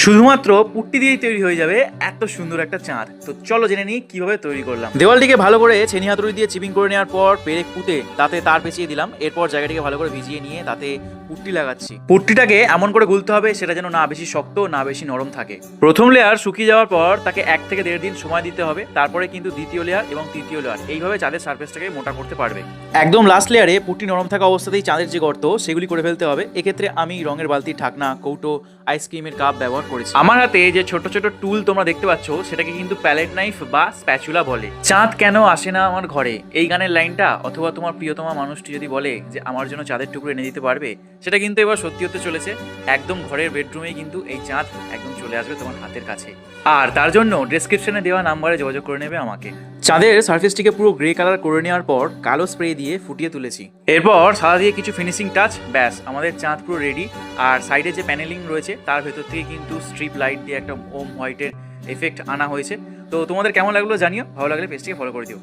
শুধুমাত্র পুট্টি দিয়েই তৈরি হয়ে যাবে এত সুন্দর একটা চাঁদ। তো চলো জেনে নিই কিভাবে তৈরি করলাম। দেওয়ালটিকে ভালো করে ছেনি হাতুড়ি দিয়ে চিপিং করে নেওয়ার পর পেরেক পুঁতে তাতে তার পেঁচিয়ে দিলাম। এরপর জায়গাটিকে ভালো করে ভিজিয়ে নিয়ে তাতে পুট্টি লাগাচ্ছি। পুট্টিটাকে এমন করে গুলতে হবে সেটা যেন না বেশি শক্ত না বেশি নরম থাকে। প্রথম লেয়ার শুকিয়ে যাওয়ার পর তাকে 1 থেকে 1.5 দিন সময় দিতে হবে। তারপরে কিন্তু দ্বিতীয় লেয়ার এবং তৃতীয় লেয়ার এইভাবে চাঁদের সারফেসটাকে মোটা করতে পারবে। একদম লাস্ট লেয়ারে পুট্টি নরম থাকা অবস্থাতেই চাঁদের যে গর্ত সেগুলি করে ফেলতে হবে। এক্ষেত্রে আমি রঙের বালতি, ঢাকনা, কৌটো, আইসক্রিমের কাপ ব্যবহার করেছি। আমার হাতে যে ছোট ছোট টুল তোমরা দেখতে পাচ্ছ সেটাকে কিন্তু প্যালেট নাইফ বা স্প্যাচুলা বলে। চাঁদ কেন আসে না আমার ঘরে, এই গানের লাইনটা অথবা তোমার প্রিয়তমা মানুষটি যদি বলে যে আমার জন্য চাঁদের টুকরো এনে দিতে পারবে, সেটা কিন্তু এবার সত্যি হতে চলেছে। একদম ঘরের বেডরুমেই কিন্তু এই চাঁদ একদম চলে আসবে তোমার হাতের কাছে। আর তার জন্য ডেসক্রিপশনে দেওয়া নাম্বারে যোগাযোগ করে নেবে আমাকে। চাঁদের সারফেসটিকে পুরো গ্রে কালার করে নেওয়ার পর কালো স্প্রে দিয়ে ফুটিয়ে তুলেছি। এরপর সাদা দিয়ে কিছু ফিনিশিং টাচ, ব্যাস আমাদের চাঁদ পুরো রেডি। আর সাইডে যে প্যানেলিং রয়েছে তার ভেতর থেকে কিন্তু স্ট্রিপ লাইট দিয়ে একটা ওম হোয়াইটের এফেক্ট আনা হয়েছে। তো তোমাদের কেমন লাগলো জানিও, ভালো লাগলে পেজটিকে ফলো করে দিও।